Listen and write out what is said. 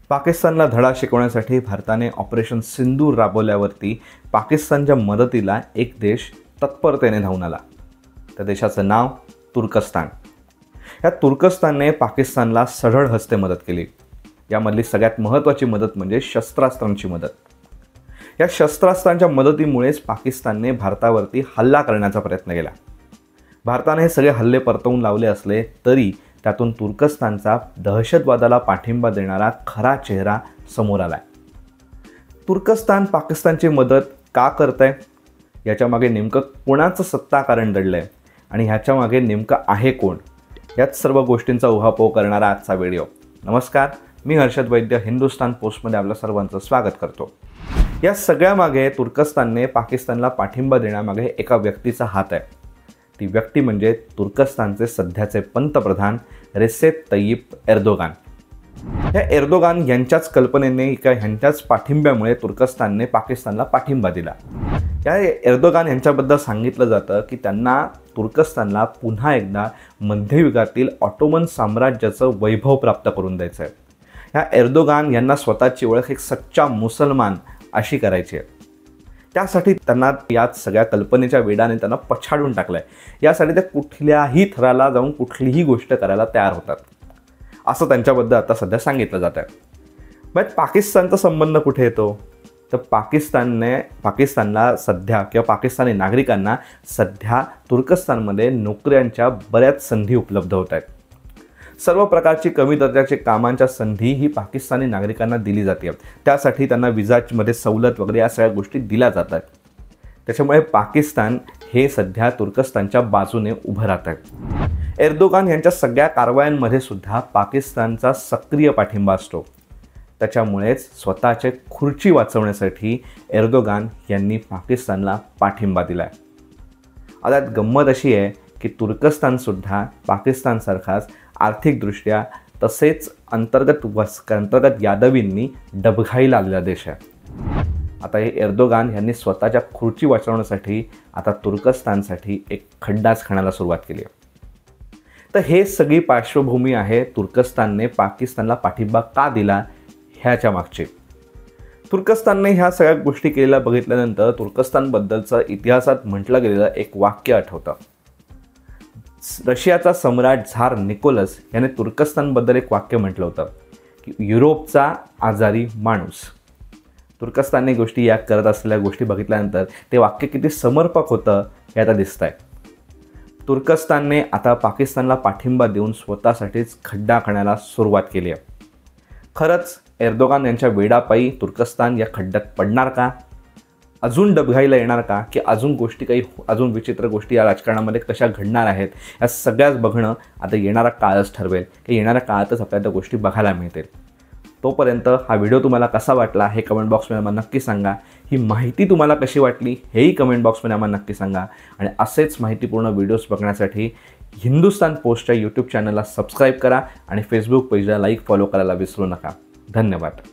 पाकिस्तानला धडा शिकवण्यासाठी भारताने ऑपरेशन सिंदूर राबवल्यावरती पाकिस्तानच्या मदतीला एक देश तत्परतेने धावून आला। त्या देशाचं नाव तुर्कस्तान। या तुर्कस्तानने पाकिस्तानला सढळ हस्ते मदत केली। यामधली सगळ्यात महत्त्वाची मदत म्हणजे शस्त्रास्त्रांची मदत। या शस्त्रास्त्रांच्या मदतीमुळेच पाकिस्तानने भारतावरती हल्ला करण्याचा प्रयत्न केला। भारताने हे सगळे हल्ले परतवून लावले असले तरी त्यातून तुर्कस्तानचा दहशतवादाला पाठिंबा देणारा खरा चेहरा समोर आलाय। तुर्कस्तान पाकिस्तानची मदत का करतंय, याच्यामागे नेमकं कोणाचं सत्ता कारण दडलंय आणि ह्याच्यामागे नेमकं आहे कोण, याच सर्व गोष्टींचा उहापोह करणारा आजचा व्हिडिओ। नमस्कार, मी हर्षद वैद्य हिंदुस्तान पोस्टमध्ये आपल्या सर्वांचं स्वागत करतो। या सगळ्यामागे तुर्कस्तानने पाकिस्तानला पाठिंबा देण्यामागे एका व्यक्तीचा हात आहे। ती व्यक्ती म्हणजे तुर्कस्तानचे सध्याचे पंतप्रधान रेसेप तय्यिप एर्दोगान। या एर्दोगान यांच्याच कल्पनेने ह्यांच्याच पाठिंब्यामुळे तुर्कस्तानने पाकिस्तानला पाठिंबा दिला। या एर्दोगान यांच्याबद्दल सांगितलं जातं की त्यांना तुर्कस्तानला पुन्हा एकदा मध्ययुगातील ऑटोमन साम्राज्याचं वैभव प्राप्त करून द्यायचं आहे। या एर्दोगान यांना स्वतःची ओळख एक सच्चा मुसलमान अशी करायची आहे। त्यासाठी त्यांना यात सगळ्या कल्पनेच्या वेडाने त्यांना पछाडून टाकलं आहे। यासाठी ते कुठल्याही थराला जाऊन कुठलीही गोष्ट करायला तयार होतात, असं त्यांच्याबद्दल आता सध्या सांगितलं जात आहे। मग पाकिस्तानचा संबंध कुठे येतो, तर पाकिस्तानला सध्या किंवा पाकिस्तानी नागरिकांना सध्या तुर्कस्तानमध्ये नोकऱ्यांच्या बऱ्याच संधी उपलब्ध होत आहेत। सर्व प्रकारची कमी दर्जाच्या कामांच्या संधी ही पाकिस्तानी नागरिकांना दिली जाते। त्यासाठी त्यांना विजामध्ये सवलत वगैरे या सगळ्या गोष्टी दिल्या जातात। त्याच्यामुळे पाकिस्तान हे सध्या तुर्कस्तानच्या बाजूने उभं राहत आहे। एर्दोगान यांच्या सगळ्या कारवायांमध्ये सुद्धा पाकिस्तानचा सक्रिय पाठिंबा असतो। त्याच्यामुळेच स्वतःचे खुर्ची वाचवण्यासाठी एर्दोगान यांनी पाकिस्तानला पाठिंबा दिलाय। आता गंमत अशी आहे की तुर्कस्तानसुद्धा पाकिस्तानसारखाच आर्थिकदृष्ट्या तसेच अंतर्गत यादवींनी डबघाईला आलेला देश आहे। आता हे एर्दोगान यांनी स्वतःच्या खुर्ची वाचवण्यासाठी आता तुर्कस्तानसाठी एक खड्डाच खाण्याला सुरुवात केली आहे। तर हे सगळी पार्श्वभूमी आहे तुर्कस्तानने पाकिस्तानला पाठिंबा का दिला ह्याच्या मागची। तुर्कस्तानने ह्या सगळ्या गोष्टी केलेल्या बघितल्यानंतर तुर्कस्तानबद्दलचं इतिहासात म्हटलं गेलेलं एक वाक्य आठवतं। रशियाचा सम्राट झार निकोलस याने तुर्कस्तानबद्दल एक वाक्य म्हटलं होतं की युरोपचा आजारी माणूस। तुर्कस्तानने गोष्टी या करत असलेल्या गोष्टी बघितल्यानंतर ते वाक्य किती समर्पक होतं हे आता दिसत आहे। तुर्कस्तानने आता पाकिस्तानला पाठिंबा देऊन स्वतःसाठीच खड्डा खाण्याला सुरुवात केली आहे। खरंच एर्दोगान यांच्या वेडापायी तुर्कस्तान या खड्ड्यात पडणार का, अजून डबघाईला येणार का, की अजून विचित्र गोष्टी या राजकारणामध्ये कशा घडणार आहेत, या सगळ्याच बघणं आता येणारा काळच ठरवेल की येणाऱ्या काळातच आपल्याला त्या गोष्टी बघायला मिळतील। तोपर्यंत हा व्हिडिओ तुम्हाला कसा वाटला हे कमेंट बॉक्समध्ये आम्हाला नक्की सांगा। ही माहिती तुम्हाला कशी वाटली हेही कमेंट बॉक्समध्ये आम्हाला नक्की सांगा। आणि असेच माहितीपूर्ण व्हिडिओज बघण्यासाठी हिंदुस्तान पोस्टच्या यूट्यूब चॅनलला सबस्क्राईब करा आणि फेसबुक पेजला लाईक फॉलो करायला विसरू नका। धन्यवाद।